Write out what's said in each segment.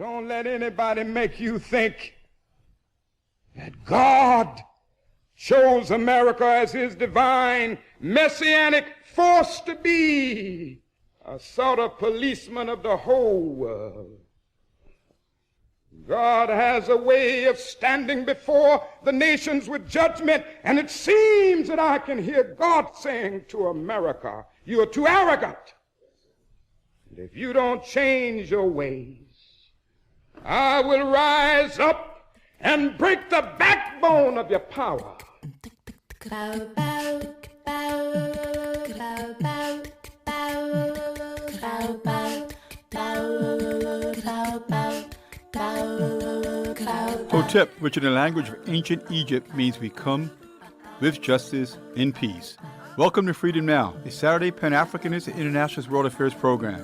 Don't let anybody make you think that God chose America as his divine messianic force to be a sort of policeman of the whole world. God has a way of standing before the nations with judgment, and it seems that I can hear God saying to America, "You are too arrogant. And if you don't change your ways, I will rise up and break the backbone of your power." Hotep, which in the language of ancient Egypt means we come with justice in peace. Welcome to Freedom Now, a Saturday Pan-Africanist and Internationalist World Affairs program.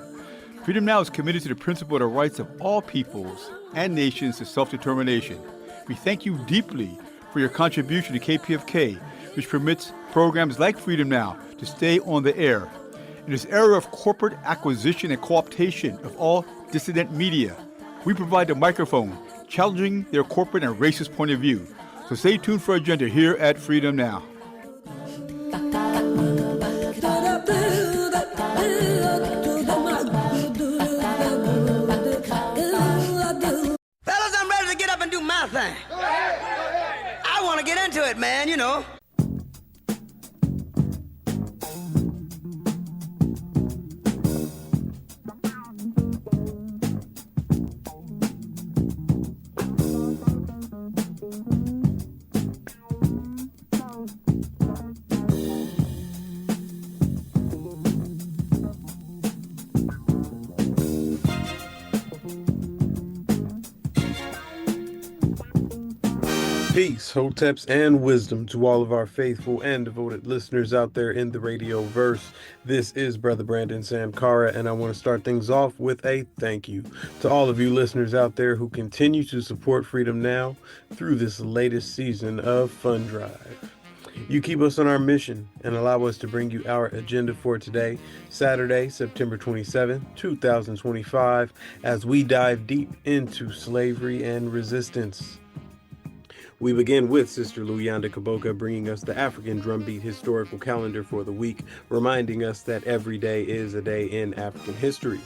Freedom Now is committed to the principle of the rights of all peoples and nations to self-determination. We thank you deeply for your contribution to KPFK, which permits programs like Freedom Now to stay on the air. In this era of corporate acquisition and co-optation of all dissident media, we provide the microphone, challenging their corporate and racist point of view. So stay tuned for our agenda here at Freedom Now. Fellas, I'm ready to get up and do my thing. I want to get into it, man, you know. Peace, hoteps, and wisdom to all of our faithful and devoted listeners out there in the radio verse. This is Brother Brandon Sankara, and I want to start things off with a thank you to all of you listeners out there who continue to support Freedom Now through this latest season of Fund Drive. You keep us on our mission and allow us to bring you our agenda for today, Saturday, September 27, 2025, as we dive deep into slavery and resistance. We begin with Sister Luyanda Kaboka bringing us the African drumbeat historical calendar for the week, reminding us that every day is a day in African history.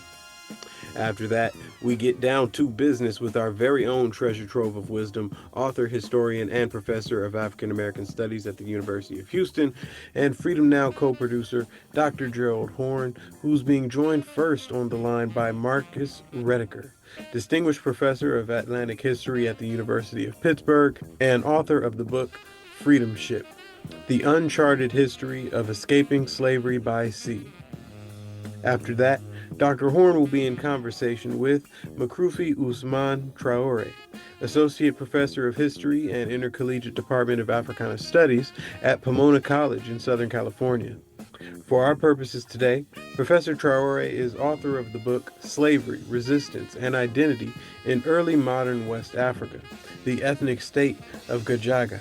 After that, we get down to business with our very own treasure trove of wisdom, author, historian, and professor of African American Studies at the University of Houston, and Freedom Now co-producer, Dr. Gerald Horne, who's being joined first on the line by Marcus Rediker, distinguished professor of Atlantic History at the University of Pittsburgh, and author of the book Freedom Ship: The Uncharted History of Escaping Slavery by Sea. After that, Dr. Horne will be in conversation with Makhroufi Ousmane Traoré, Associate Professor of History and Intercollegiate Department of Africana Studies at Pomona College in Southern California. For our purposes today, Professor Traoré is author of the book Slavery, Resistance, and Identity in Early Modern West Africa, the Ethnic-State of Gajaaga.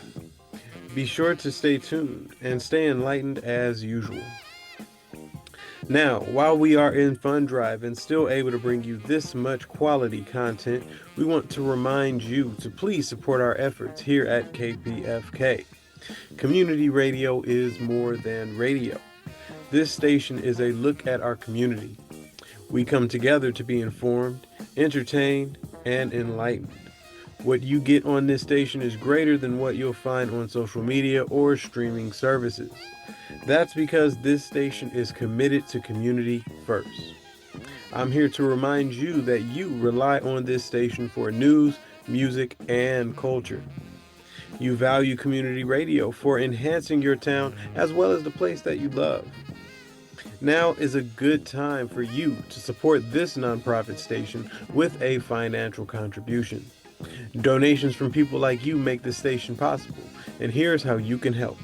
Be sure to stay tuned and stay enlightened as usual. Now, while we are in Fund Drive and still able to bring you this much quality content, we want to remind you to please support our efforts here at KPFK. Community radio is more than radio. This station is a look at our community. We come together to be informed, entertained, and enlightened. What you get on this station is greater than what you'll find on social media or streaming services. That's because this station is committed to community first. I'm here to remind you that you rely on this station for news, music, and culture. You value community radio for enhancing your town as well as the place that you love. Now is a good time for you to support this nonprofit station with a financial contribution. Donations from people like you make this station possible, and here's how you can help.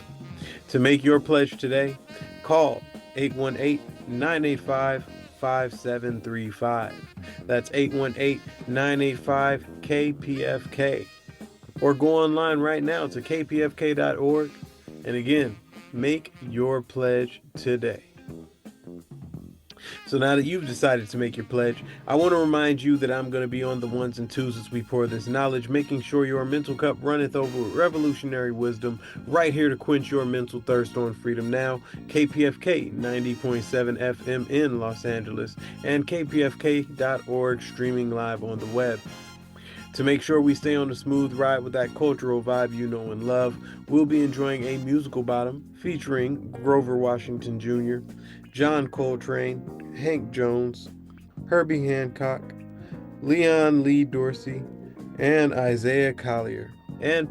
To make your pledge today, call 818-985-5735. That's 818-985-KPFK. Or go online right now to kpfk.org. And again, make your pledge today. So now that you've decided to make your pledge, I want to remind you that I'm going to be on the ones and twos as we pour this knowledge, making sure your mental cup runneth over with revolutionary wisdom, right here to quench your mental thirst on Freedom Now, KPFK 90.7 FM in Los Angeles, and kpfk.org streaming live on the web. To make sure we stay on the smooth ride with that cultural vibe you know and love, we'll be enjoying a musical bottom featuring Grover Washington Jr., John Coltrane, Hank Jones, Herbie Hancock, Leon Lee Dorsey, and Isaiah Collier. And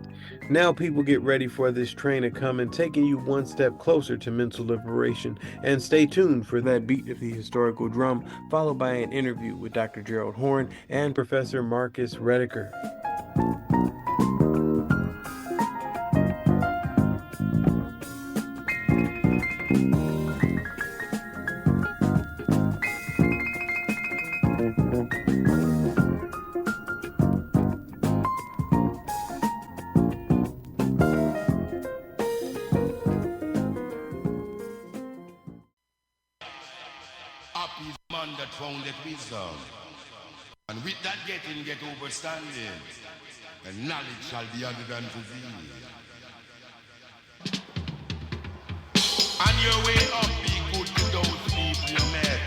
now people get ready for this train to come and taking you one step closer to mental liberation. And stay tuned for that beat of the historical drum, followed by an interview with Dr. Gerald Horne and Professor Marcus Rediker. That founded wisdom, and with that getting get overstanding, and knowledge shall be added unto thee. And your way up be good to those people you met,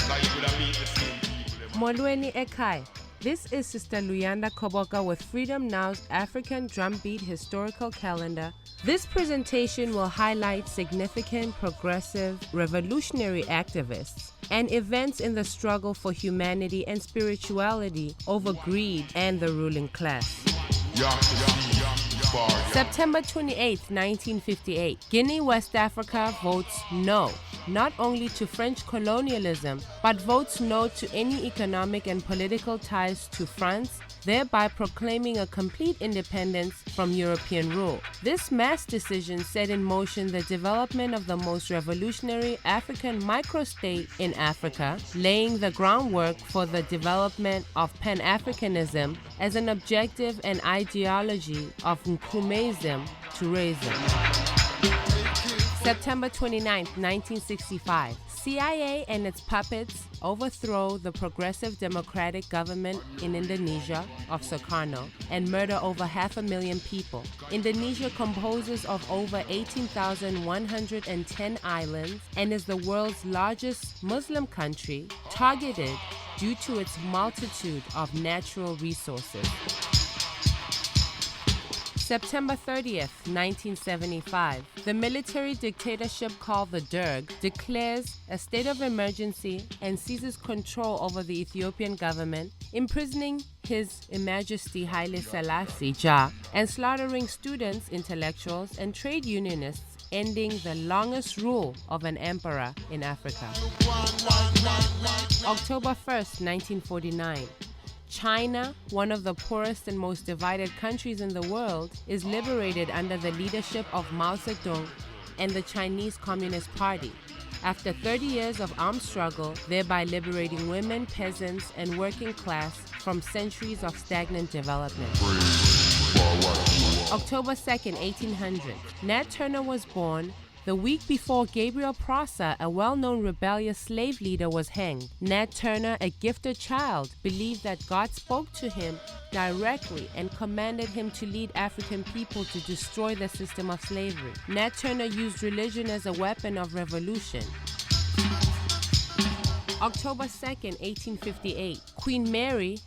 like you would have meet the same people. Molweni Ekai. This is Sister Luyanda Koboka with Freedom Now's African Drumbeat Historical Calendar. This presentation will highlight significant, progressive, revolutionary activists and events in the struggle for humanity and spirituality over greed and the ruling class. September 28, 1958, Guinea, West Africa votes no, not only to French colonialism, but votes no to any economic and political ties to France, thereby proclaiming a complete independence from European rule. This mass decision set in motion the development of the most revolutionary African microstate in Africa, laying the groundwork for the development of Pan-Africanism as an objective and ideology of Nkrumahism to Tourism. September 29, 1965. CIA and its puppets overthrow the progressive democratic government in Indonesia of Sukarno and murder over 500,000 people. Indonesia composes of over 18,110 islands and is the world's largest Muslim country, targeted due to its multitude of natural resources. September 30th, 1975, the military dictatorship called the Derg declares a state of emergency and seizes control over the Ethiopian government, imprisoning His Majesty Haile Selassie Jah and slaughtering students, intellectuals, and trade unionists, ending the longest rule of an emperor in Africa. October 1st, 1949. China, one of the poorest and most divided countries in the world, is liberated under the leadership of Mao Zedong and the Chinese Communist Party. After 30 years of armed struggle, thereby liberating women, peasants, and working class from centuries of stagnant development. October 2nd, 1800. Nat Turner was born the week before Gabriel Prosser, a well-known rebellious slave leader, was hanged. Nat Turner, a gifted child, believed that God spoke to him directly and commanded him to lead African people to destroy the system of slavery. Nat Turner used religion as a weapon of revolution. October 2nd, 1858, Queen Mary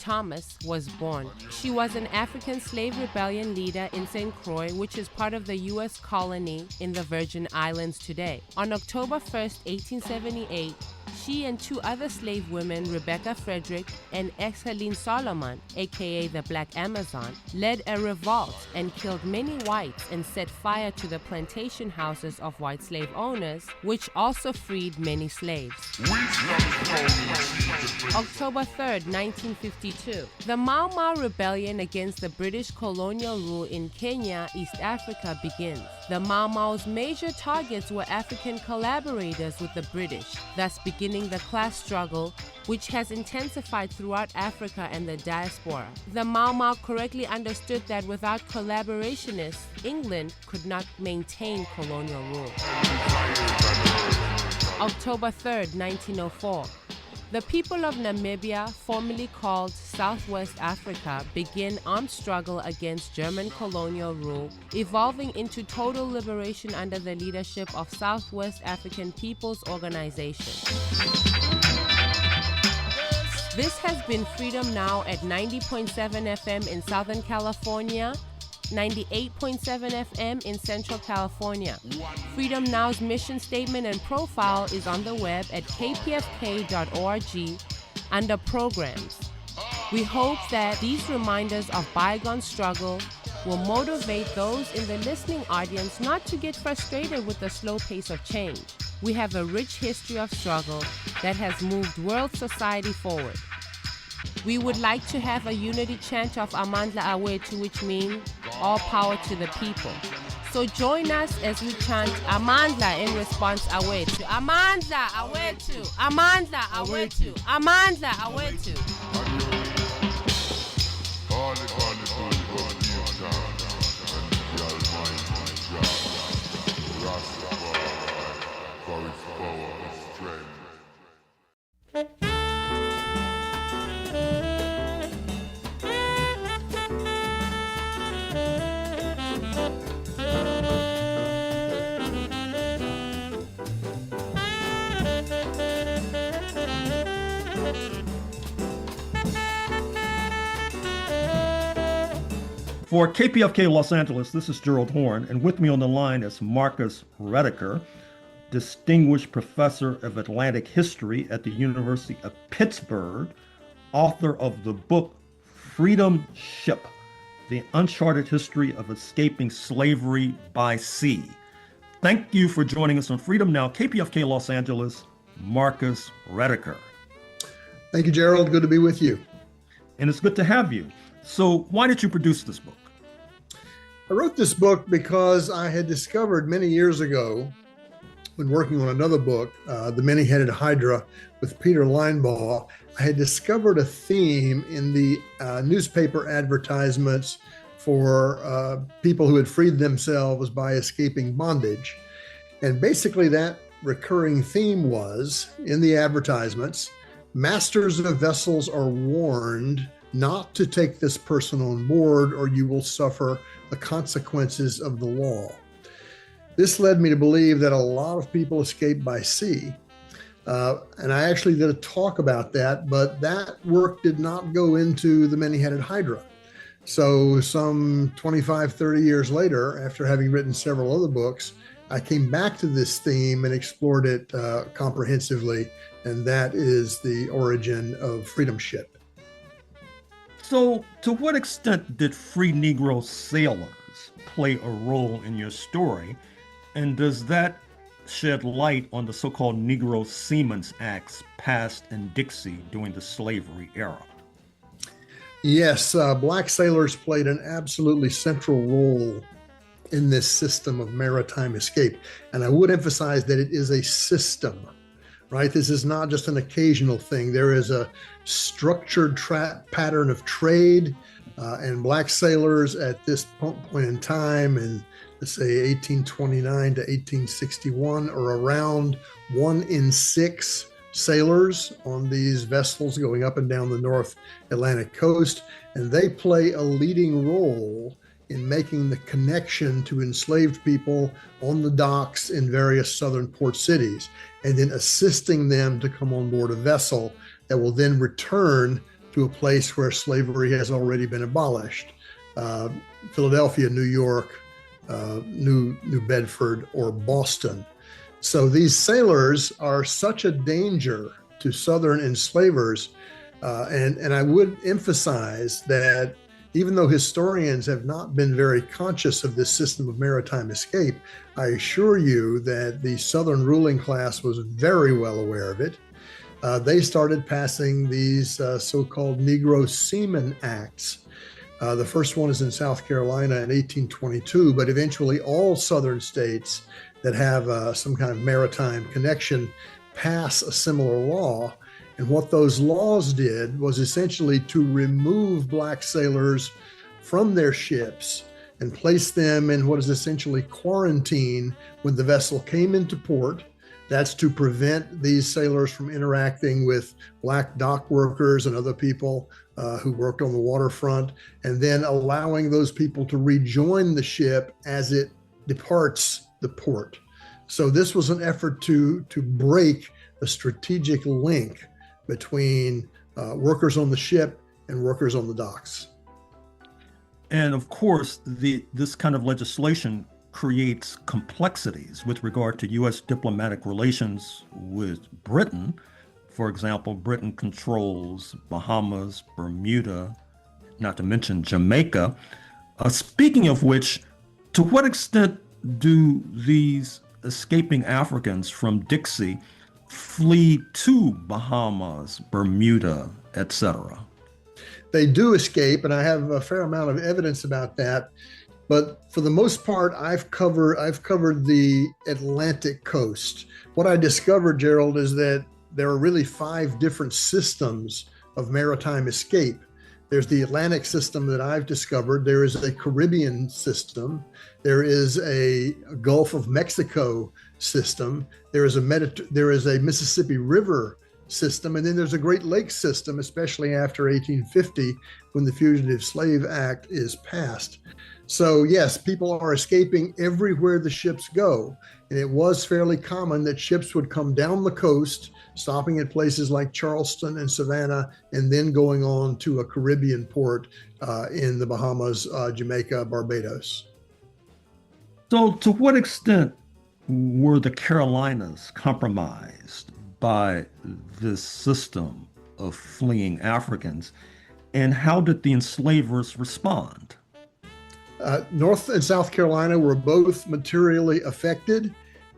Thomas, was born. She was an African slave rebellion leader in St. Croix, which is part of the U.S. colony in the Virgin Islands today. On October 1st, 1878, she and two other slave women, Rebecca Frederick and Exeline Solomon, aka the Black Amazon, led a revolt and killed many whites and set fire to the plantation houses of white slave owners, which also freed many slaves. October 3rd, 1952. The Mau Mau Rebellion against the British colonial rule in Kenya, East Africa begins. The Mau Mau's major targets were African collaborators with the British, thus beginning the class struggle, which has intensified throughout Africa and the diaspora. The Mau Mau correctly understood that without collaborationists, England could not maintain colonial rule. October 3rd, 1904. The people of Namibia, formerly called Southwest Africa, begin armed struggle against German colonial rule, evolving into total liberation under the leadership of Southwest African People's Organization. This has been Freedom Now at 90.7 FM in Southern California, 98.7 FM in Central California. Freedom Now's mission statement and profile is on the web at kpfk.org under programs. We hope that these reminders of bygone struggle will motivate those in the listening audience not to get frustrated with the slow pace of change. We have a rich history of struggle that has moved world society forward. We would like to have a unity chant of Amandla Awetu, which means all power to the people. So join us as we chant Amandla in response Awetu. Amandla Awetu, Amandla Awetu, Amandla Awetu. For KPFK Los Angeles, this is Gerald Horne, and with me on the line is Marcus Rediker, Distinguished Professor of Atlantic History at the University of Pittsburgh, author of the book Freedom Ship, The Uncharted History of Escaping Slavery by Sea. Thank you for joining us on Freedom Now, KPFK Los Angeles, Marcus Rediker. Thank you, Gerald. Good to be with you. And it's good to have you. So why did you produce this book? I wrote this book because I had discovered many years ago, when working on another book, The Many-Headed Hydra with Peter Linebaugh, I had discovered a theme in the newspaper advertisements for people who had freed themselves by escaping bondage. And basically that recurring theme was, in the advertisements, masters of vessels are warned not to take this person on board or you will suffer the consequences of the law. This led me to believe that a lot of people escape by sea. And I actually did a talk about that, but that work did not go into the Many-Headed Hydra. So some 25, 30 years later, after having written several other books, I came back to this theme and explored it comprehensively. And that is the origin of Freedom Ship. So, to what extent did free Negro sailors play a role in your story? And does that shed light on the so-called Negro Seamen's Acts passed in Dixie during the slavery era? Yes, Black sailors played an absolutely central role in this system of maritime escape. And I would emphasize that it is a system. Right? This is not just an occasional thing. There is a structured pattern of trade, and Black sailors at this point in time, in let's say 1829 to 1861, are around 1 in 6 sailors on these vessels going up and down the North Atlantic coast, and they play a leading role in making the connection to enslaved people on the docks in various southern port cities, and then assisting them to come on board a vessel that will then return to a place where slavery has already been abolished. Philadelphia, New York, New Bedford, or Boston. So these sailors are such a danger to Southern enslavers. And I would emphasize that even though historians have not been very conscious of this system of maritime escape, I assure you that the Southern ruling class was very well aware of it. They started passing these so-called Negro Seamen Acts. The first one is in South Carolina in 1822, but eventually all Southern states that have some kind of maritime connection pass a similar law. And what those laws did was essentially to remove Black sailors from their ships and place them in what is essentially quarantine when the vessel came into port. That's to prevent these sailors from interacting with black dock workers and other people who worked on the waterfront, and then allowing those people to rejoin the ship as it departs the port. So this was an effort to break the strategic link between workers on the ship and workers on the docks. And of course, this kind of legislation creates complexities with regard to U.S. diplomatic relations with Britain. For example, Britain controls Bahamas, Bermuda, not to mention Jamaica. Speaking of which, to what extent do these escaping Africans from Dixie flee to Bahamas, Bermuda, etc.? They do escape, and I have a fair amount of evidence about that. But for the most part, I've covered the Atlantic coast. What I discovered, Gerald, is that there are really 5 different systems of maritime escape. There's the Atlantic system that I've discovered. There is a Caribbean system. There is a Gulf of Mexico system. There is a Mississippi River system, and then there's a Great Lakes system, especially after 1850, when the Fugitive Slave Act is passed. So yes, people are escaping everywhere the ships go. And it was fairly common that ships would come down the coast, stopping at places like Charleston and Savannah, and then going on to a Caribbean port in the Bahamas, Jamaica, Barbados. So to what extent were the Carolinas compromised by this system of fleeing Africans, and how did the enslavers respond? North and South Carolina were both materially affected,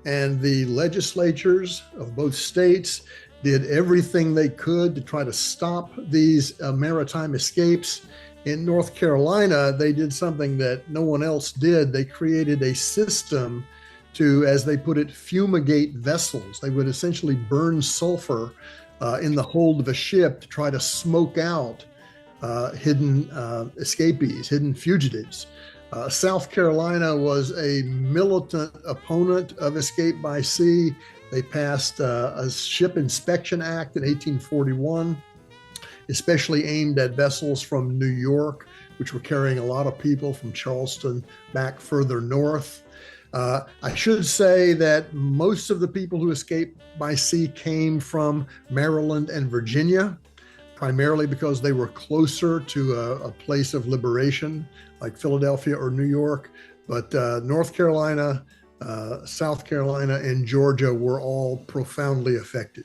and the legislatures of both states did everything they could to try to stop these maritime escapes. In North Carolina, they did something that no one else did. They created a system to, as they put it, fumigate vessels. They would essentially burn sulfur in the hold of a ship to try to smoke out hidden escapees, hidden fugitives. South Carolina was a militant opponent of escape by sea. They passed a Ship Inspection Act in 1841, especially aimed at vessels from New York, which were carrying a lot of people from Charleston back further north. I should say that most of the people who escaped by sea came from Maryland and Virginia, primarily because they were closer to a place of liberation like Philadelphia or New York. But North Carolina, South Carolina, and Georgia were all profoundly affected.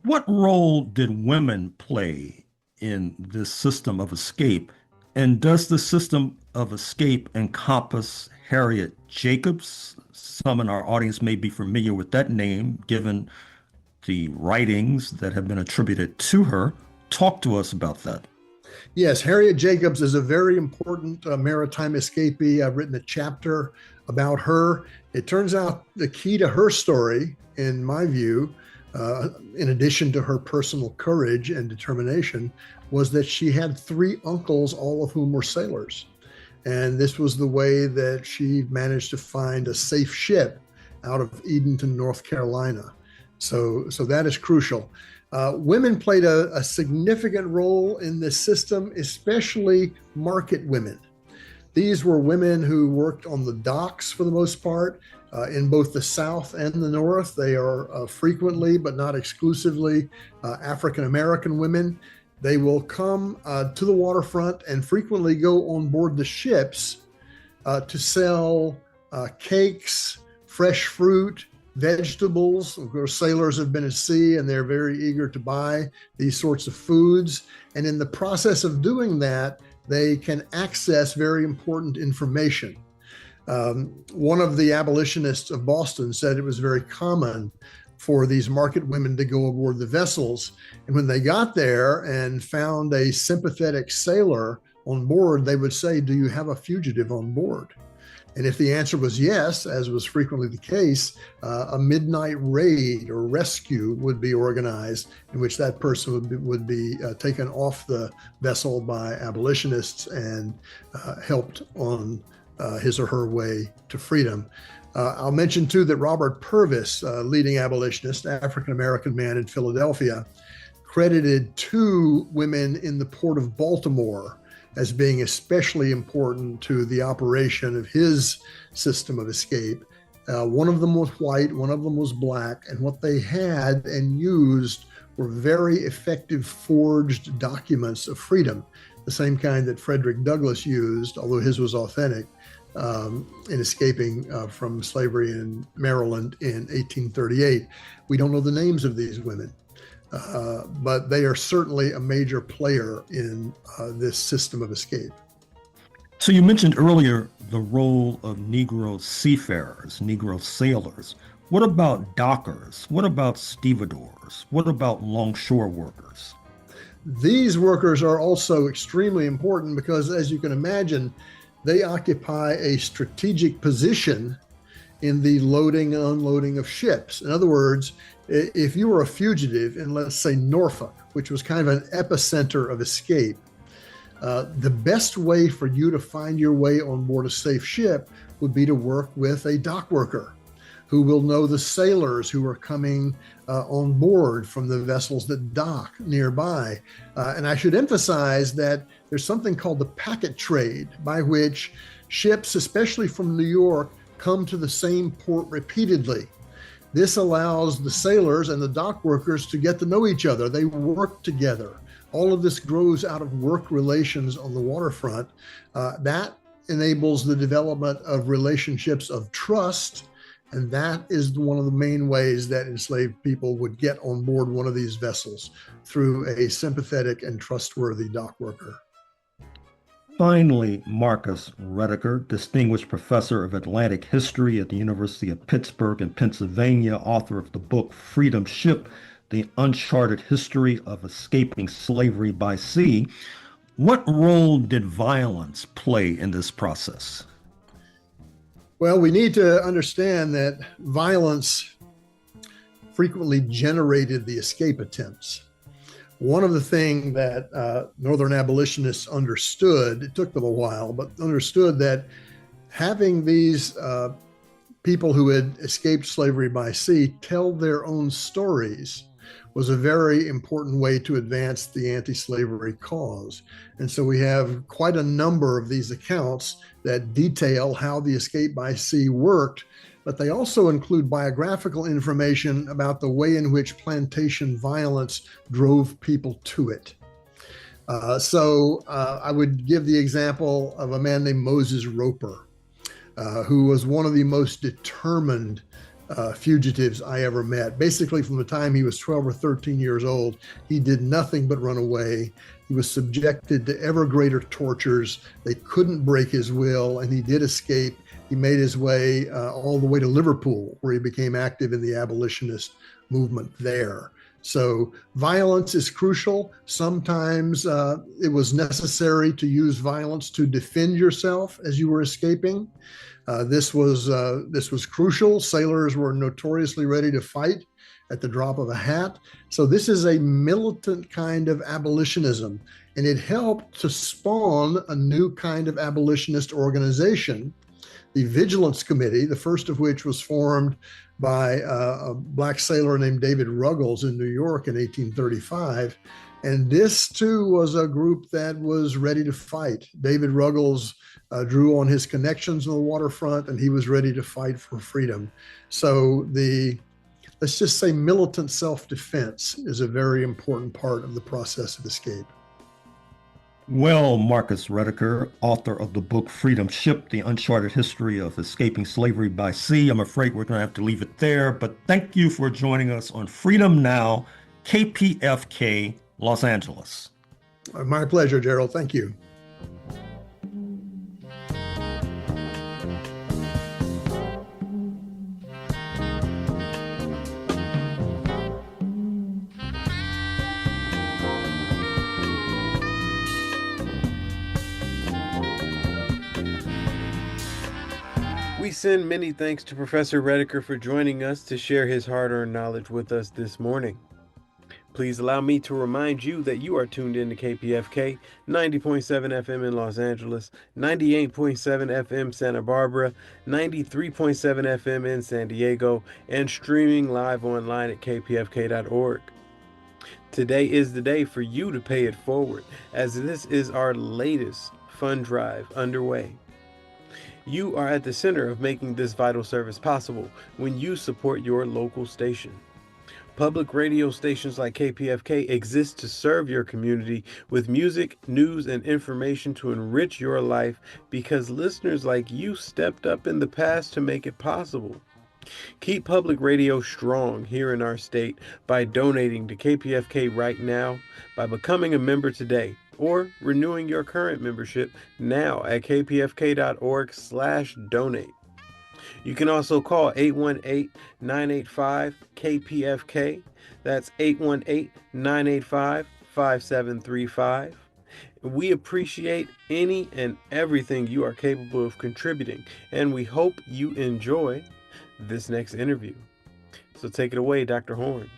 What role did women play in this system of escape? And does the system of escape encompass Harriet Jacobs? Some in our audience may be familiar with that name, given the writings that have been attributed to her. Talk to us about that. Yes, Harriet Jacobs is a very important maritime escapee. I've written a chapter about her. It turns out the key to her story, in my view, in addition to her personal courage and determination, was that she had 3 uncles, all of whom were sailors. And this was the way that she managed to find a safe ship out of Edenton, North Carolina. So that is crucial. Women played a significant role in this system, especially market women. These were women who worked on the docks for the most part, in both the South and the North. They are frequently, but not exclusively, African-American women. They will come to the waterfront and frequently go on board the ships to sell cakes, fresh fruit, vegetables. Of course, sailors have been at sea and they're very eager to buy these sorts of foods. And in the process of doing that, they can access very important information. One of the abolitionists of Boston said it was very common for these market women to go aboard the vessels. And when they got there and found a sympathetic sailor on board, they would say, "Do you have a fugitive on board?" And if the answer was yes, as was frequently the case, a midnight raid or rescue would be organized, in which that person would be taken off the vessel by abolitionists and helped on his or her way to freedom. I'll mention too that Robert Purvis, leading abolitionist, African-American man in Philadelphia, credited 2 women in the port of Baltimore as being especially important to the operation of his system of escape. One of them was white, one of them was black, and what they had and used were very effective forged documents of freedom, the same kind that Frederick Douglass used, although his was authentic, in escaping from slavery in Maryland in 1838. We don't know the names of these women, but they are certainly a major player in this system of escape. So you mentioned earlier the role of Negro seafarers, Negro sailors. What about dockers? What about stevedores? What about longshore workers? These workers are also extremely important because, as you can imagine, they occupy a strategic position in the loading and unloading of ships. In other words, if you were a fugitive in, let's say, Norfolk, which was kind of an epicenter of escape, the best way for you to find your way on board a safe ship would be to work with a dock worker who will know the sailors who are coming on board from the vessels that dock nearby. And I should emphasize that there's something called the packet trade, by which ships, especially from New York, come to the same port repeatedly. This allows the sailors and the dock workers to get to know each other. They work together. All of this grows out of work relations on the waterfront. That enables the development of relationships of trust. And that is one of the main ways that enslaved people would get on board one of these vessels, through a sympathetic and trustworthy dock worker. Finally, Marcus Rediker, Distinguished Professor of Atlantic History at the University of Pittsburgh in Pennsylvania, author of the book Freedom Ship, The Uncharted History of Escaping Slavery by Sea. What role did violence play in this process? Well, we need to understand that violence frequently generated the escape attempts. One of the things that Northern abolitionists understood, it took them a while, but understood that having these people who had escaped slavery by sea tell their own stories was a very important way to advance the anti-slavery cause. And so we have quite a number of these accounts that detail how the escape by sea worked, but they also include biographical information about the way in which plantation violence drove people to it. So I would give the example of a man named Moses Roper, who was one of the most determined fugitives I ever met. Basically, from the time he was 12 or 13 years old, he did nothing but run away. He was subjected to ever greater tortures. They couldn't break his will, and he did escape. He made his way all the way to Liverpool, where he became active in the abolitionist movement there. So violence is crucial. Sometimes it was necessary to use violence to defend yourself as you were escaping. This was crucial. Sailors were notoriously ready to fight at the drop of a hat. So this is a militant kind of abolitionism, and it helped to spawn a new kind of abolitionist organization, the Vigilance Committee, the first of which was formed by a black sailor named David Ruggles in New York in 1835. And this too was a group that was ready to fight. David Ruggles drew on his connections on the waterfront, and he was ready to fight for freedom. So let's just say militant self-defense is a very important part of the process of escape. Well, Marcus Rediker, author of the book Freedom Ship, The Uncharted History of Escaping Slavery by Sea, I'm afraid we're going to have to leave it there, but thank you for joining us on Freedom Now, KPFK, Los Angeles. My pleasure, Gerald. Thank you. We send many thanks to Professor Rediker for joining us to share his hard-earned knowledge with us this morning. Please allow me to remind you that you are tuned in to KPFK 90.7 FM in Los Angeles, 98.7 FM Santa Barbara, 93.7 FM in San Diego, and streaming live online at kpfk.org. Today is the day for you to pay it forward, as this is our latest fund drive underway. You are at the center of making this vital service possible when you support your local station. Public radio stations like KPFK exist to serve your community with music, news, and information to enrich your life because listeners like you stepped up in the past to make it possible. Keep public radio strong here in our state by donating to KPFK right now, by becoming a member today, or renewing your current membership now at kpfk.org/donate. You can also call 818-985-KPFK. That's 818-985-5735. We appreciate any and everything you are capable of contributing, and we hope you enjoy this next interview. So take it away, Dr. Horne.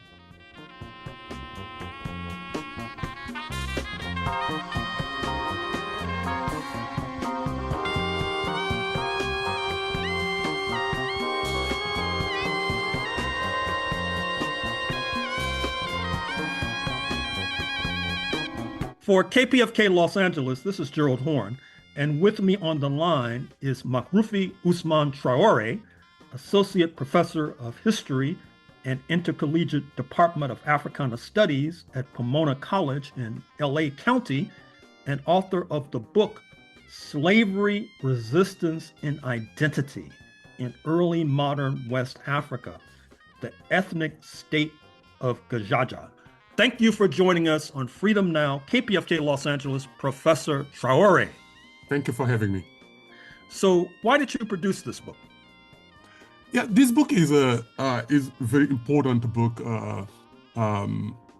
For KPFK Los Angeles, this is Gerald Horne, and with me on the line is Makhroufi Ousmane Traoré, Associate Professor of History and Intercollegiate Department of Africana Studies at Pomona College in LA County, and author of the book Slavery, Resistance, and Identity in Early Modern West Africa, the Ethnic-State of Gajaaga. Thank you for joining us on Freedom Now, KPFK Los Angeles, Professor Traoré. Thank you for having me. So why did you produce this book? Yeah, this book is a very important book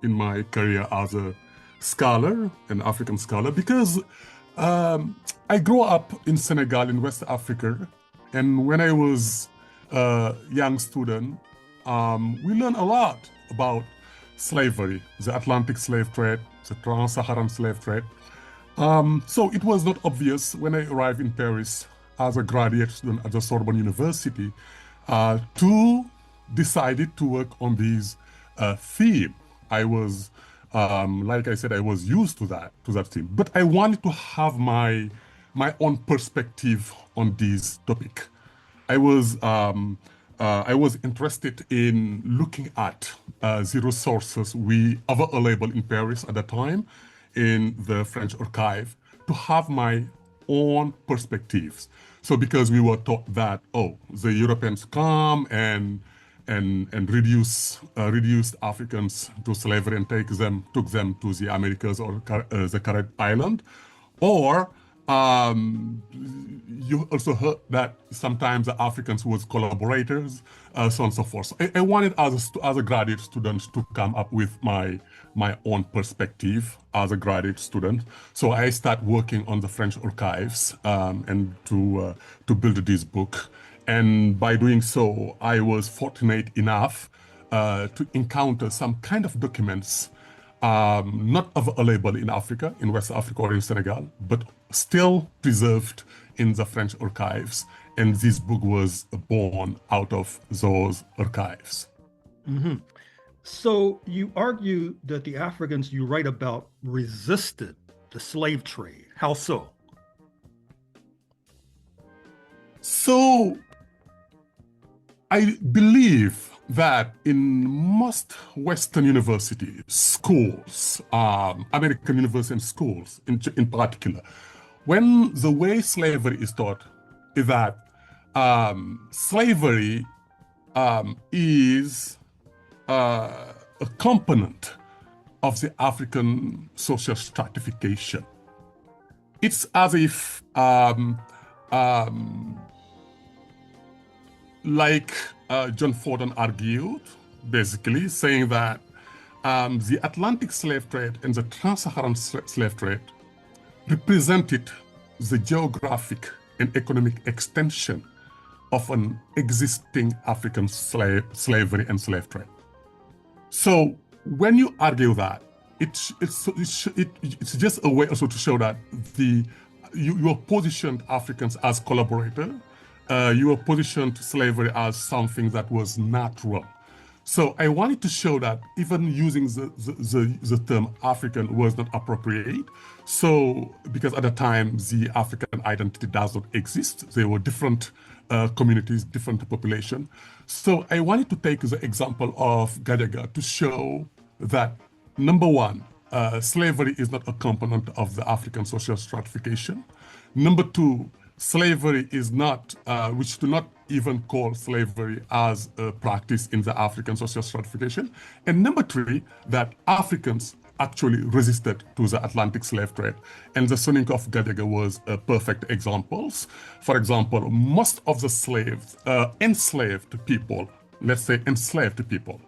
in my career as a scholar, an African scholar, because I grew up in Senegal, in West Africa, and when I was a young student, we learned a lot about slavery, the Atlantic slave trade, the trans-Saharan slave trade. So it was not obvious when I arrived in Paris as a graduate student at the Sorbonne University to decide to work on this theme. I was, like I said, I was used to that theme, but I wanted to have my own perspective on this topic. I was interested in looking at the resources we have available in Paris at the time in the French archive to have my own perspectives. So because we were taught that, the Europeans come and reduced Africans to slavery and took them to the Americas or the Caribbean island, or you also heard that sometimes the Africans was collaborators, so on and so forth. So I wanted as a graduate student to come up with my own perspective as a graduate student. So I started working on the French archives and to build this book. And by doing so, I was fortunate enough to encounter some kind of documents not available in Africa, in West Africa or in Senegal, but still preserved in the French archives. And this book was born out of those archives. Mm-hmm. So you argue that the Africans you write about resisted the slave trade. How so? So I believe that in most Western universities, schools, American university and schools in particular, when the way slavery is taught is that slavery is a component of the African social stratification. It's as if like John Fordham argued, basically saying that the Atlantic slave trade and the trans-Saharan slave trade represented the geographic and economic extension of an existing African slavery and slave trade. So when you argue that, it's just a way also to show that you have positioned Africans as collaborators. You have positioned slavery as something that was natural. So I wanted to show that even using the term African was not appropriate. So, because at the time, the African identity does not exist. There were different communities, different population. So I wanted to take the example of Gajaaga to show that, number one, slavery is not a component of the African social stratification. Number two, slavery is not, which do not even call slavery as a practice in the African social stratification. And number three, that Africans actually resisted to the Atlantic slave trade. And the Soninke of Gajaaga was a perfect example. For example, most of the slaves, enslaved people, let's say enslaved people,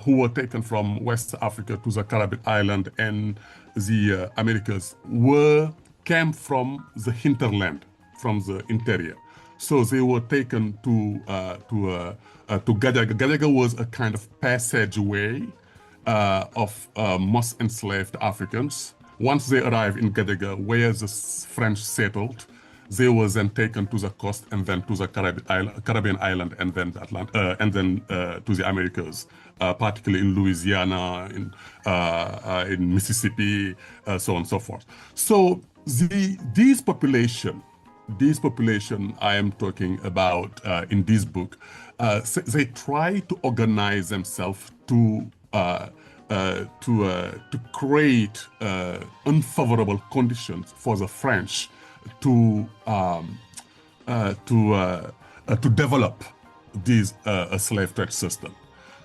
who were taken from West Africa to the Caribbean island and the Americas came from the hinterland, from the interior. So they were taken to Gajaaga. Gajaaga was a kind of passageway of most enslaved Africans. Once they arrived in Gajaaga, where the French settled, they were then taken to the coast and then to the Caribbean island and then to the Americas, particularly in Louisiana, in Mississippi, so on and so forth. So these population I am talking about in this book, they try to organize themselves to create unfavorable conditions for the French to develop this slave trade system.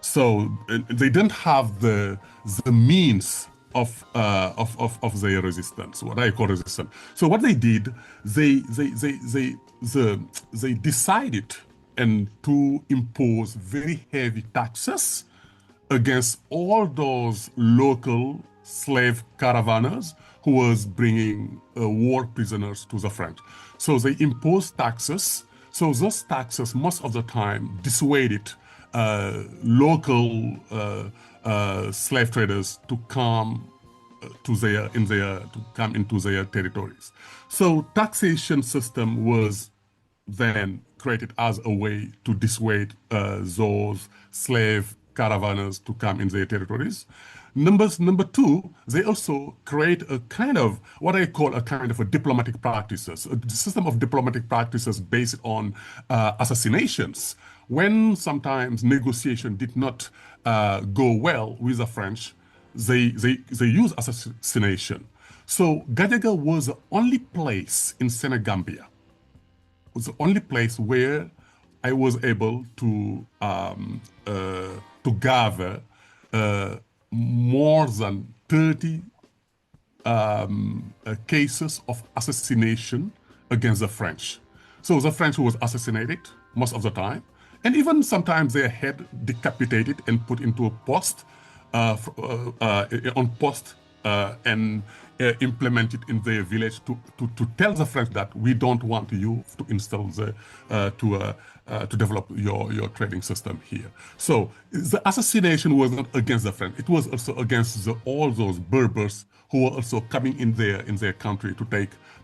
So they didn't have the means of their resistance, what I call resistance. So what they did, they decided to impose very heavy taxes against all those local slave caravanners who was bringing war prisoners to the French. So they imposed taxes. So those taxes, most of the time, dissuaded local slave traders to come into their territories. So taxation system was then created as a way to dissuade those slave caravanners to come in their territories. Number two, they also create a kind of what I call a kind of a diplomatic practices, a system of diplomatic practices based on assassinations. When sometimes negotiation did not go well with the French, they use assassination. So Gajaaga was the only place in Senegambia, was the only place where I was able to gather more than 30 cases of assassination against the French. So the French was assassinated most of the time, and even sometimes their head decapitated and put into a post, and implemented in their village to tell the French that we don't want you to install to develop your trading system here. So the assassination was not against the French; it was also against all those Berbers who were also coming in their country to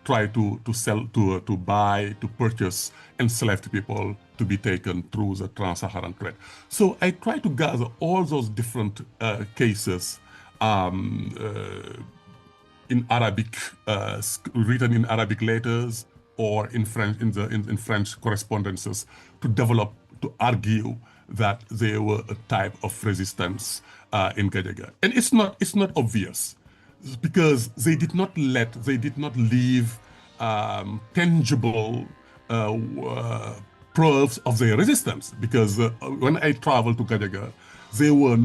try to sell, to buy, to purchase enslaved people to be taken through the trans-Saharan trade. So I try to gather all those different cases in Arabic, written in Arabic letters or in French, in French correspondences, to argue that there were a type of resistance in Gajaaga. And it's not obvious, because they did not leave tangible proofs of their resistance. Because when I traveled to Gajaaga, there were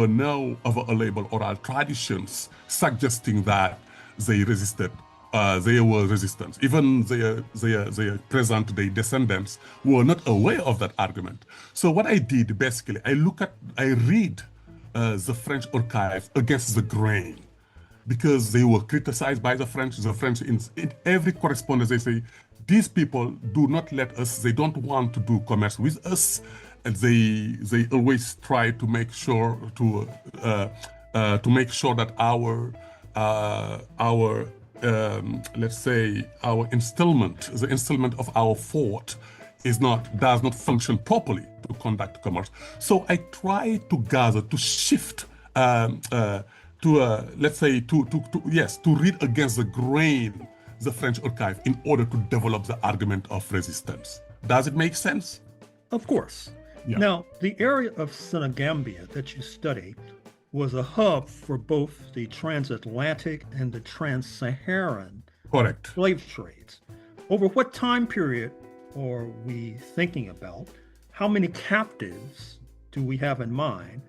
no available oral traditions suggesting that they resisted. They were resistance. Even their present-day descendants were not aware of that argument. So what I did, basically, I read the French archive against the grain, because they were criticized by the French. The French, in every correspondence, they say, these people do not let us, they don't want to do commerce with us, they always try to make sure that our let's say our the installment of our fort does not function properly to conduct commerce. So I try to gather, to shift, let's say to read against the grain the French archive in order to develop the argument of resistance. Does it make sense? Of course. Yeah. Now, the area of Senegambia that you study was a hub for both the transatlantic and the trans-Saharan Correct. slave trades. Over what time period are we thinking about? How many captives do we have in mind?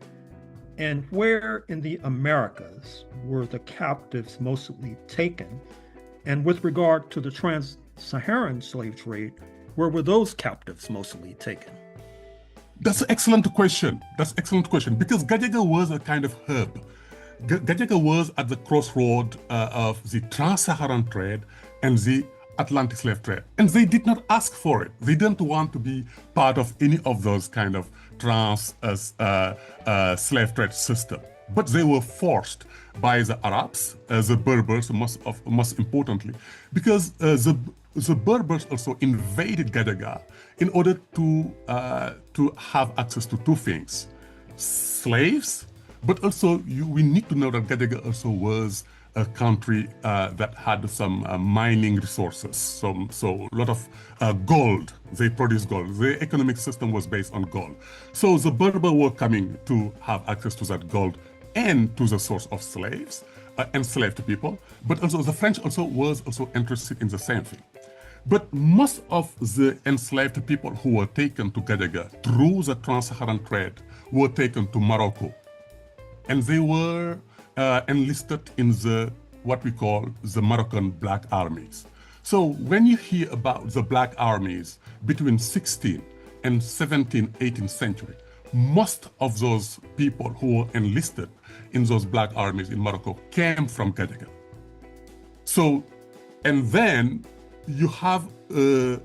And where in the Americas were the captives mostly taken? And with regard to the trans-Saharan slave trade, where were those captives mostly taken? That's an excellent question. Because Gajaaga was a kind of hub. Gajaaga was at the crossroad of the trans-Saharan trade and the Atlantic slave trade. And they did not ask for it. They didn't want to be part of any of those kind of slave trade system. But they were forced by the Arabs, the Berbers, most importantly, because the Berbers also invaded Gajaaga in order to have access to two things: slaves, but also we need to know that Gajaaga also was a country that had some mining resources, so a lot of gold. They produced gold. The economic system was based on gold. So the Berber were coming to have access to that gold and to the source of slaves, enslaved people, but also the French was interested in the same thing. But most of the enslaved people who were taken to Gajaaga through the trans-Saharan trade were taken to Morocco. And they were enlisted in what we call the Moroccan Black Armies. So when you hear about the Black Armies between 16th and 17th, 18th century, most of those people who were enlisted in those Black Armies in Morocco came from Gajaaga. So, and then you have the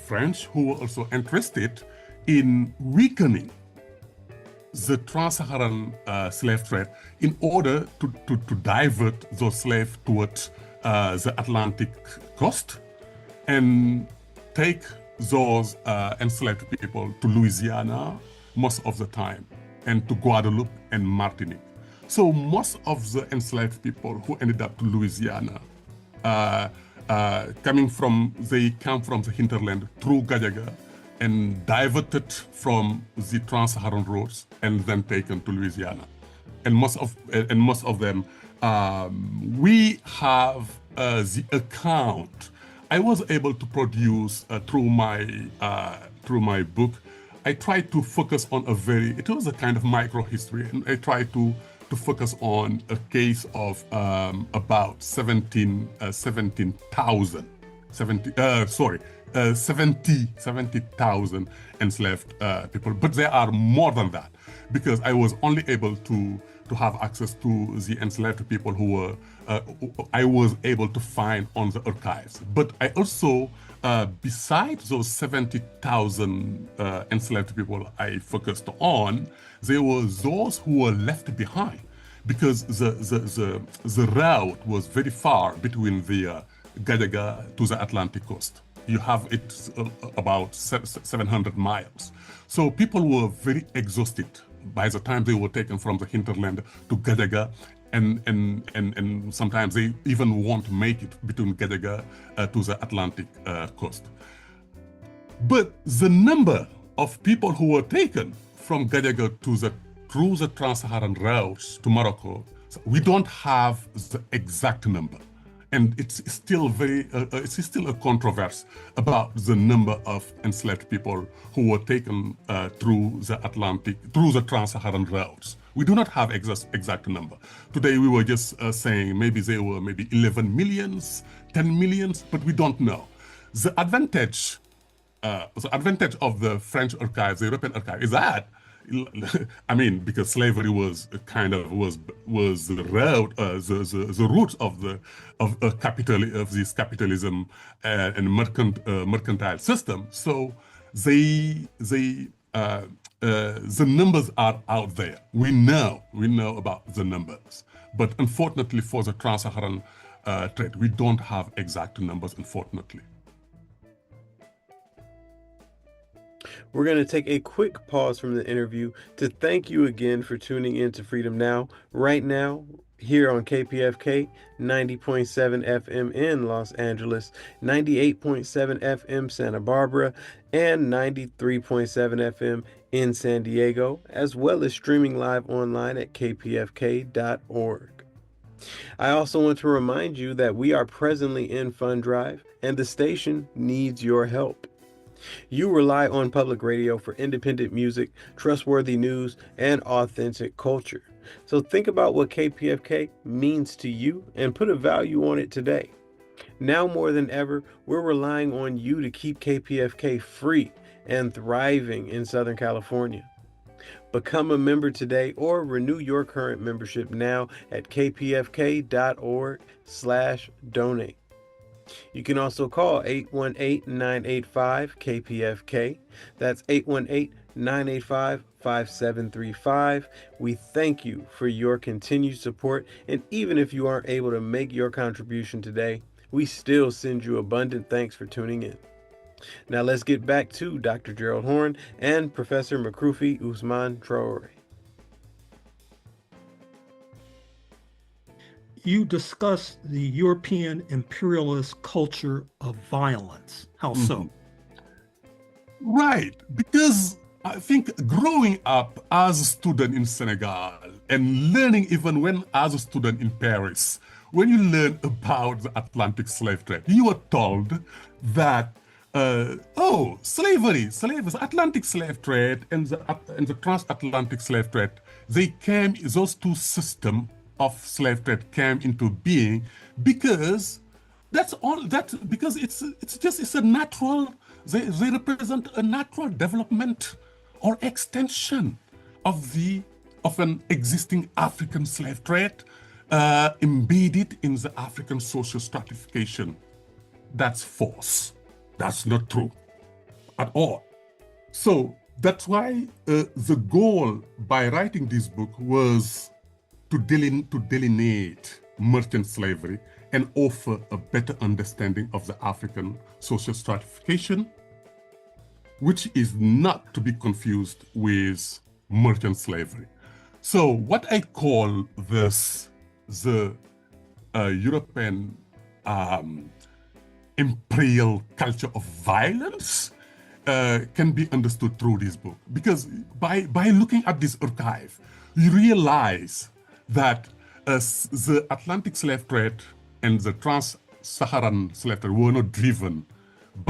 French who were also interested in weakening the trans-Saharan slave trade in order to divert those slaves towards the Atlantic coast and take those enslaved people to Louisiana most of the time, and to Guadeloupe and Martinique. So most of the enslaved people who ended up to Louisiana come from the hinterland through Gajaaga and diverted from the trans-Saharan roads and then taken to Louisiana. And most of them, we have the account. I was able to produce through my book. I tried to focus on it was a kind of micro history, and I tried to focus on a case of about 70,000 enslaved people. But there are more than that, because I was only able to have access to the enslaved people who were I was able to find on the archives. But I also, besides those 70,000 enslaved people I focused on, there were those who were left behind, because the route was very far between the Gajaaga to the Atlantic coast. You have it about 700 miles. So people were very exhausted by the time they were taken from the hinterland to Gajaaga, and sometimes they even won't make it between Gajaaga to the Atlantic coast. But the number of people who were taken from Gajaaga through the trans-Saharan routes to Morocco, we don't have the exact number. And it's still a controversy about the number of enslaved people who were taken through the trans-Saharan routes. We do not have exact number. Today we were just saying maybe they were 11 millions, 10 millions, but we don't know. The advantage of the French archives, the European archive, is that, I mean, because slavery was the root of this capitalism and mercantile system. So the numbers are out there. We know about the numbers, but unfortunately for the trans-Saharan trade, we don't have exact numbers, unfortunately. We're going to take a quick pause from the interview to thank you again for tuning in to Freedom Now. Right now, here on KPFK, 90.7 FM in Los Angeles, 98.7 FM Santa Barbara, and 93.7 FM in San Diego, as well as streaming live online at kpfk.org. I also want to remind you that we are presently in Fund Drive, and the station needs your help. You rely on public radio for independent music, trustworthy news, and authentic culture. So think about what KPFK means to you and put a value on it today. Now more than ever, we're relying on you to keep KPFK free and thriving in Southern California. Become a member today or renew your current membership now at kpfk.org/donate. You can also call 818-985-KPFK. That's 818-985-5735. We thank you for your continued support, and even if you aren't able to make your contribution today, we still send you abundant thanks for tuning in. Now let's get back to Dr. Gerald Horne and Professor Makhroufi Ousmane Traoré. You discuss the European imperialist culture of violence. How so? Right, because I think growing up as a student in Senegal and learning even when as a student in Paris, when you learn about the Atlantic slave trade, you were told that slavery, Atlantic slave trade and the transatlantic slave trade, those two systems of slave trade came into being because it's a natural, they represent a natural development or extension of an existing African slave trade embedded in the African social stratification. That's false. That's not true at all. So that's why the goal by writing this book was to delineate merchant slavery and offer a better understanding of the African social stratification, which is not to be confused with merchant slavery. So what I call this the European imperial culture of violence can be understood through this book, because by looking at this archive, you realize that the Atlantic slave trade and the trans-Saharan slave trade were not driven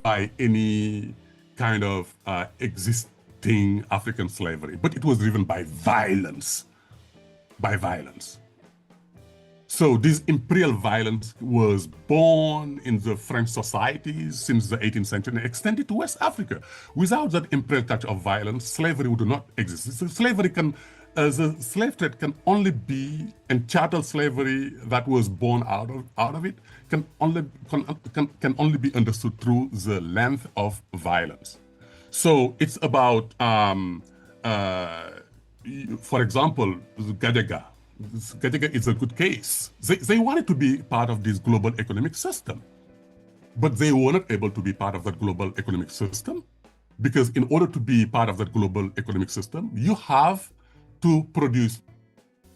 by any kind of existing African slavery, but it was driven by violence. So this imperial violence was born in the French societies since the 18th century and extended to West Africa. Without that imperial touch of violence, slavery would not exist. So the slave trade can only be, and chattel slavery that was born out of it can only be understood through the length of violence. So it's about, for example, Gajaaga. Gajaaga is a good case. They wanted to be part of this global economic system, but they were not able to be part of that global economic system, because in order to be part of that global economic system, you have to produce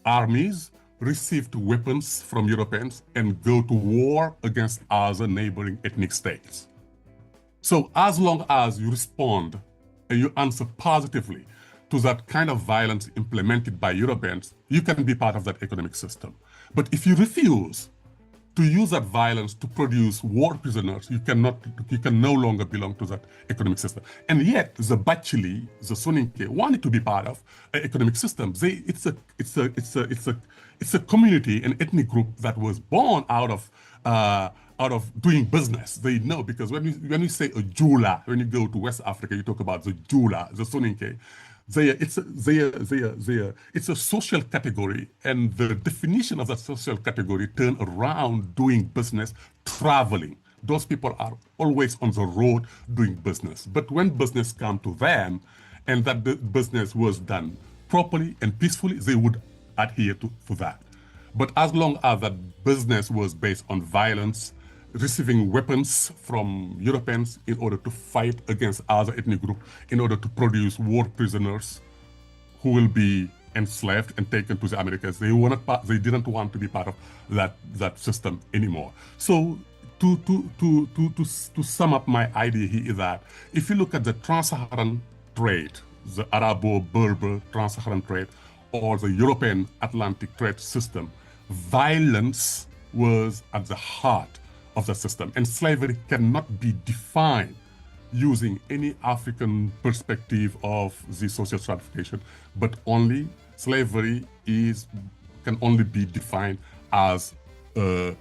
armies, receive weapons from Europeans, and go to war against other neighboring ethnic states. So as long as you respond and you answer positively to that kind of violence implemented by Europeans, you can be part of that economic system. But if you refuse to use that violence to produce war prisoners, you can no longer belong to that economic system. And yet, the Bachili, the Soninke, wanted to be part of an economic system. It's a community, an ethnic group that was born out of doing business. They know, because when you say a Jula, when you go to West Africa, you talk about the Jula, the Soninke. It's a social category, and the definition of that social category turn around doing business, traveling. those people are always on the road doing business. But when business come to them, and that the business was done properly and peacefully, they would adhere to that. But as long as that business was based on violence, receiving weapons from Europeans in order to fight against other ethnic groups, in order to produce war prisoners who will be enslaved and taken to the Americas, they didn't want to be part of that system anymore. So to sum up my idea here is that if you look at the trans-Saharan trade, the Arabo-Berber trans-Saharan trade, or the European Atlantic trade system, violence was at the heart of the system. And slavery cannot be defined using any African perspective of the social stratification, but only slavery can only be defined as through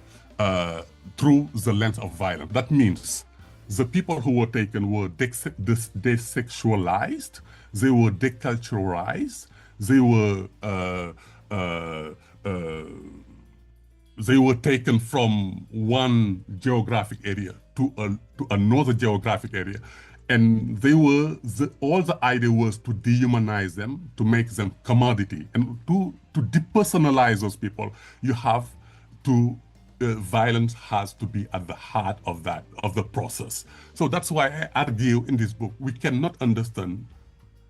the lens of violence. That means the people who were taken were desexualized, they were deculturalized, they were taken from one geographic area to another geographic area, and all the idea was to dehumanize them, to make them commodity, and to depersonalize those people. You have to violence has to be at the heart of the process. So that's why I argue in this book we cannot understand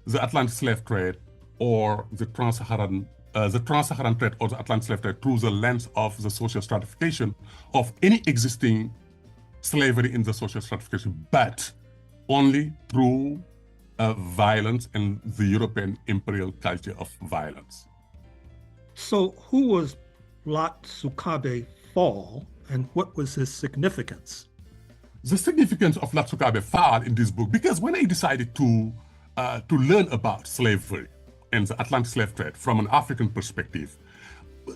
the Atlantic slave trade or the trans-Saharan trade or the Atlantic slave trade through the lens of the social stratification of any existing slavery in the social stratification, but only through violence and the European imperial culture of violence. So who was Lat Sukabe fall, and what was his significance? The significance of Lat Sukabe fall in this book, because when I decided to learn about slavery and the Atlantic slave trade from an African perspective,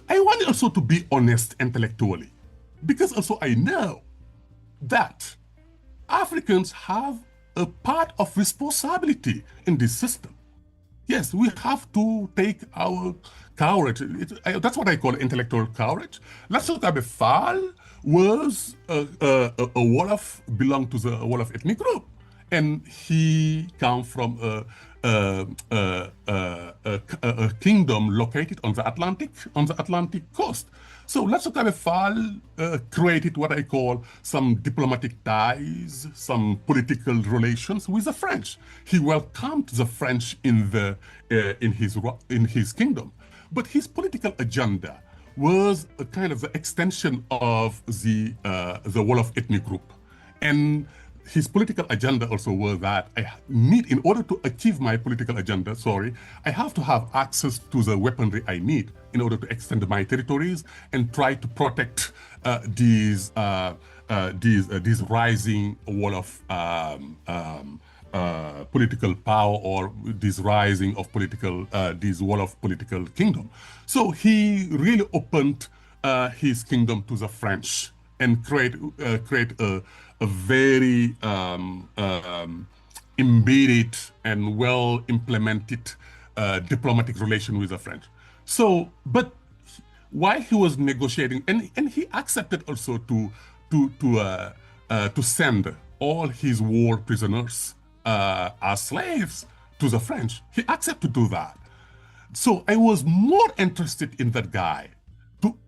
I wanted also to be honest intellectually, because also I know that Africans have a part of responsibility in this system. Yes, we have to take our courage. That's what I call intellectual courage. Lat Sukabe Fall was a Wolof, belonged to the Wolof ethnic group, and he came from a kingdom located on the Atlantic coast. So Lat Sukabe Fall created what I call some diplomatic ties, some political relations with the French. He welcomed the French in his kingdom, but his political agenda was a kind of the extension of the Wolof ethnic group, and his political agenda also was that in order to achieve my political agenda, I have to have access to the weaponry I need in order to extend my territories and try to protect these rising Wolof political power, or this rising of this Wolof political kingdom. So he really opened his kingdom to the French and create a very embedded and well implemented diplomatic relation with the French. So, but while he was negotiating, and he accepted also to send all his war prisoners as slaves to the French. He accepted to do that. So I was more interested in that guy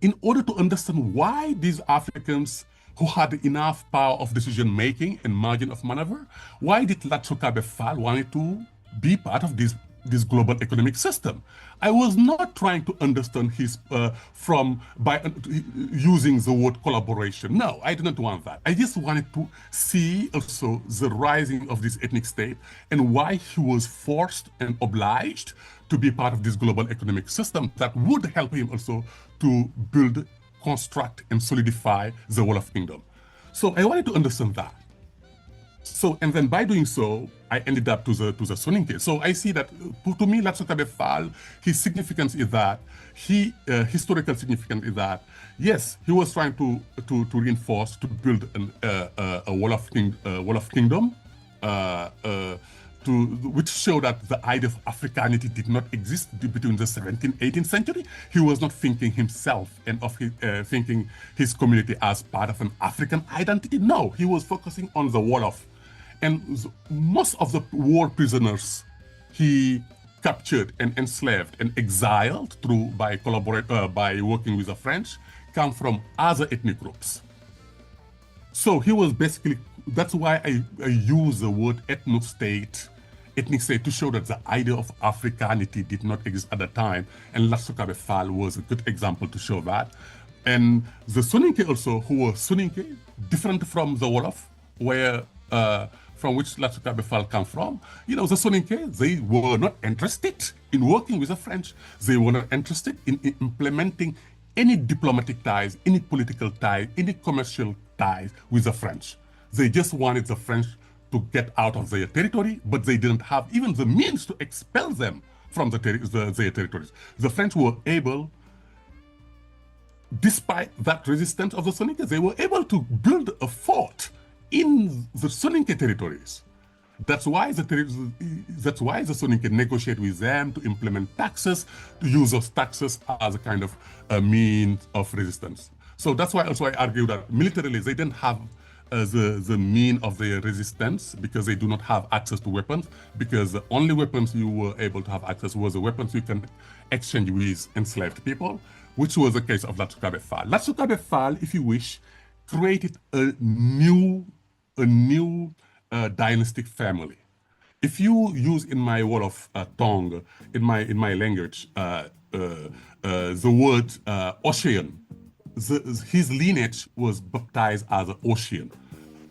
in order to understand why these Africans who had enough power of decision-making and margin of maneuver, why did Lat Sukabe Fall wanted to be part of this global economic system? I was not trying to understand his by using the word collaboration. No, I didn't want that. I just wanted to see also the rising of this ethnic state and why he was forced and obliged to be part of this global economic system that would help him also to build, construct, and solidify the Wolof kingdom. So I wanted to understand that. So, and then by doing so, I ended up to the Soninke. So I see that, to me, Lat Sukabe Fall, his significance is that, historical significance is that, yes, he was trying to reinforce, to build a Wolof kingdom, which show that the idea of Africanity did not exist between the 17th, 18th century. He was not thinking himself and of his, thinking his community as part of an African identity. No, he was focusing on the Wolof. And most of the war prisoners he captured and enslaved and exiled by working with the French come from other ethnic groups. So he was basically, that's why I use the word ethnic-state to show that the idea of Africanity did not exist at the time. And Latsukabe Fall was a good example to show that. And the Soninke also, who were Soninke, different from the Wolof, where from which Latsukabe Fall come from. The Soninke, they were not interested in working with the French. They were not interested in implementing any diplomatic ties, any political ties, any commercial ties with the French. They just wanted the French to get out of their territory, but they didn't have even the means to expel them from their territories. The French were able, despite that resistance of the Soninke, they were able to build a fort in the Soninke territories. That's why the Soninke negotiate with them to implement taxes, to use those taxes as a kind of a means of resistance. So that's why also I argue that militarily they didn't have the mean of their resistance because they do not have access to weapons, because the only weapons you were able to have access was the weapons you can exchange with enslaved people, which was the case of Latsukabe Fall. Latsukabe Fall, if you wish, created a new dynastic family. If you use in my Wolof tongue, in my language, the word Ocean, his lineage was baptized as an Ocean.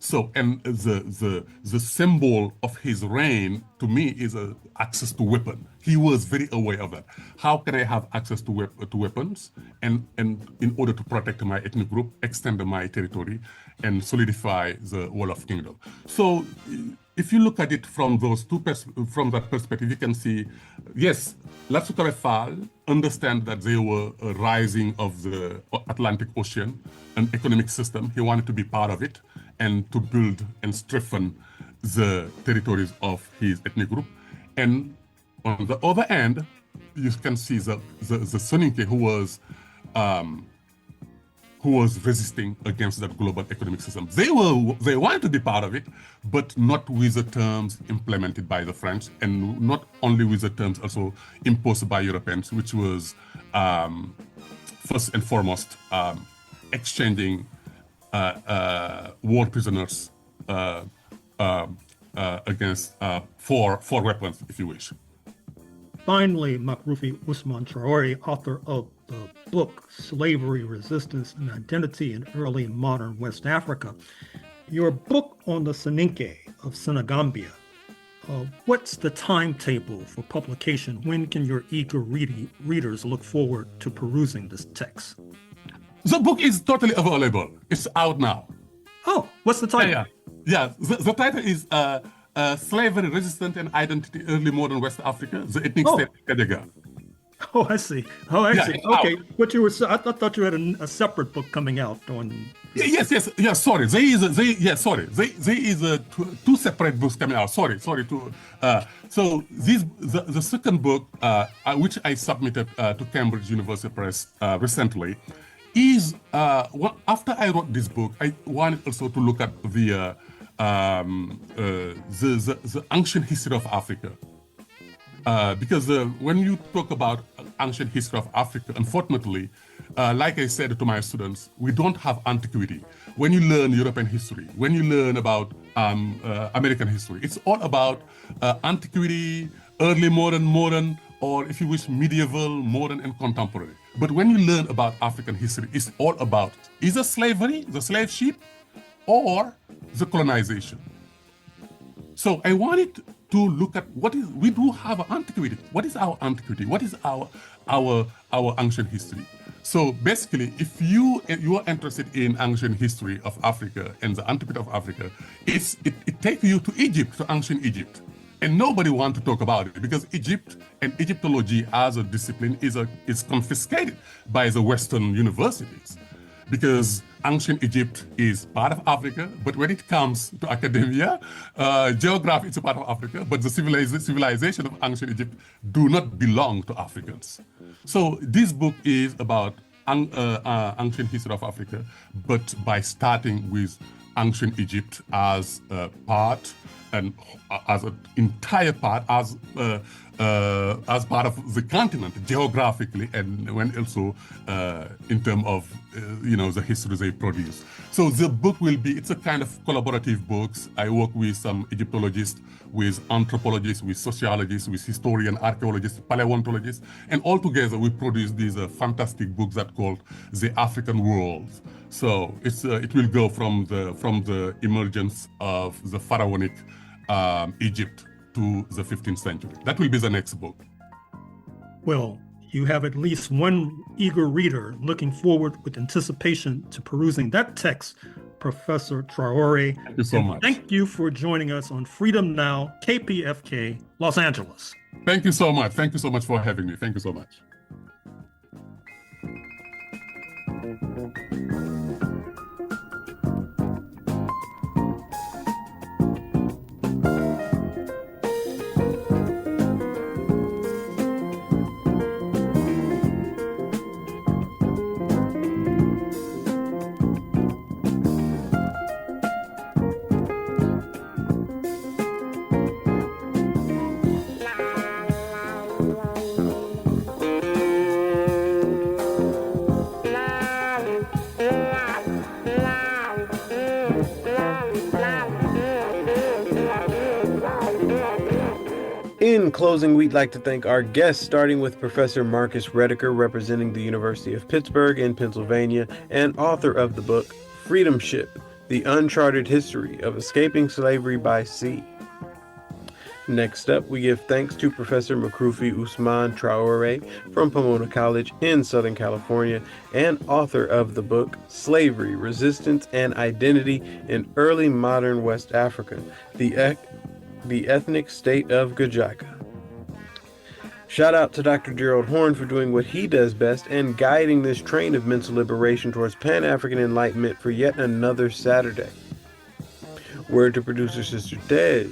So, and the symbol of his reign to me is access to weapon. He was very aware of that. How can I have access to weapons and in order to protect my ethnic group, extend my territory, and solidify the Wolof kingdom? So, if you look at it from from that perspective, you can see, yes, Latsukabe Fall understand that they were a rising of the Atlantic Ocean, an economic system. He wanted to be part of it and to build and strengthen the territories of his ethnic group. And on the other end, you can see the Soninke who was resisting against that global economic system. They wanted to be part of it, but not with the terms implemented by the French, and not only with the terms also imposed by Europeans, which was first and foremost exchanging war prisoners against for weapons, if you wish. Finally, Makhroufi Ousmane Traoré, author of the book Slavery, Resistance, and Identity in Early Modern West Africa. Your book on the Soninke of Senegambia, what's the timetable for publication? When can your eager readers look forward to perusing this text? The book is totally available. It's out now. Oh, what's the title? Yeah. The title is Slavery, Resistance, and Identity in Early Modern West Africa, the Ethnic-State of Gajaaga. Oh, I see. Okay. What you were? I thought you had a separate book coming out on. Yes. Sorry, there is two separate books coming out. Sorry. So the second book, which I submitted to Cambridge University Press recently, is after I wrote this book, I wanted also to look at the ancient history of Africa. Because when you talk about ancient history of Africa, unfortunately, like I said to my students, we don't have antiquity. When you learn European history, when you learn about American history, it's all about antiquity, early modern, or if you wish, medieval, modern, and contemporary. But when you learn about African history, it's all about either slavery, the slave ship, or the colonization. So I wanted to look at we do have antiquity. What is our antiquity? What is our ancient history? So basically, if you are interested in ancient history of Africa and the antiquity of Africa, it takes you to Egypt, to ancient Egypt. And nobody wants to talk about it because Egypt and Egyptology as a discipline is confiscated by the Western universities. Because ancient Egypt is part of Africa, but when it comes to academia, geography is a part of Africa, but the civilization of ancient Egypt do not belong to Africans. So this book is about ancient history of Africa, but by starting with ancient Egypt as a part and as an entire part, as part of the continent geographically, and when also in terms of the history they produce. So the book will be, it's a kind of collaborative books. I work with some Egyptologists, with anthropologists, with sociologists, with historians, archaeologists, paleontologists, and all together we produce these fantastic books that called The African World. So it will go from the emergence of the pharaonic Egypt to the 15th century. That will be the next book. Well, you have at least one eager reader looking forward with anticipation to perusing that text, Professor Traoré. Thank you so much. Thank you for joining us on Freedom Now, KPFK, Los Angeles. Thank you so much. Thank you so much for having me. Thank you so much. In closing, we'd like to thank our guests, starting with Professor Marcus Rediker, representing the University of Pittsburgh in Pennsylvania, and author of the book Freedom Ship, The Uncharted History of Escaping Slavery by Sea. Next up, we give thanks to Professor Makhroufi Ousmane Traoré from Pomona College in Southern California, and author of the book Slavery, Resistance, and Identity in Early Modern West Africa, the Ethnic-State of Gajaaga. Shout out to Dr. Gerald Horne for doing what he does best and guiding this train of mental liberation towards Pan-African enlightenment for yet another Saturday. Word to producer Sister Tej.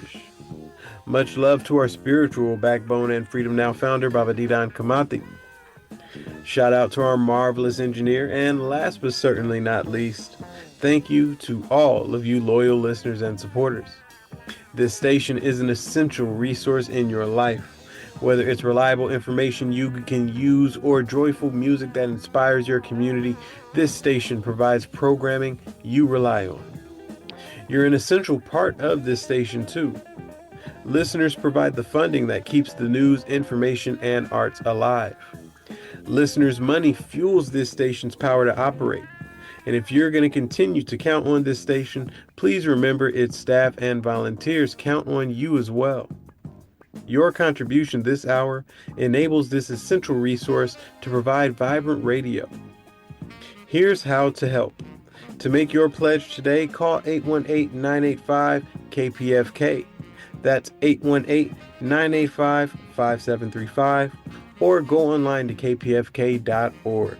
Much love to our spiritual backbone and Freedom Now founder, Baba Didan Kamati. Shout out to our marvelous engineer, and last but certainly not least, thank you to all of you loyal listeners and supporters. This station is an essential resource in your life. Whether it's reliable information you can use or joyful music that inspires your community, this station provides programming you rely on. You're an essential part of this station too. Listeners provide the funding that keeps the news, information, and arts alive. Listeners' money fuels this station's power to operate. And if you're going to continue to count on this station, please remember its staff and volunteers count on you as well. Your contribution this hour enables this essential resource to provide vibrant radio. Here's how to help. To make your pledge today, call 818-985-KPFK. That's 818-985-5735, or go online to kpfk.org.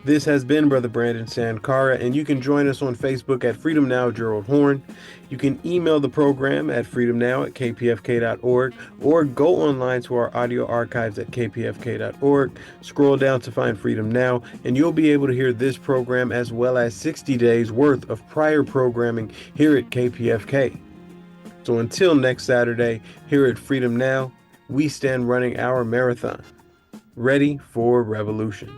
This has been Brother Brandon Sankara, and you can join us on Facebook at Freedom Now Gerald Horne. You can email the program at freedomnow@kpfk.org, or go online to our audio archives at kpfk.org. Scroll down to find Freedom Now, and you'll be able to hear this program as well as 60 days worth of prior programming here at KPFK. So until next Saturday, here at Freedom Now, we stand running our marathon, ready for revolution.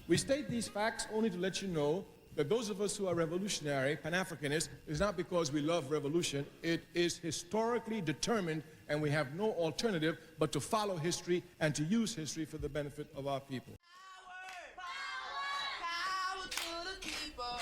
We state these facts only to let you know that those of us who are revolutionary, Pan-Africanists, is not because we love revolution. It is historically determined, and we have no alternative but to follow history and to use history for the benefit of our people. Power to the people.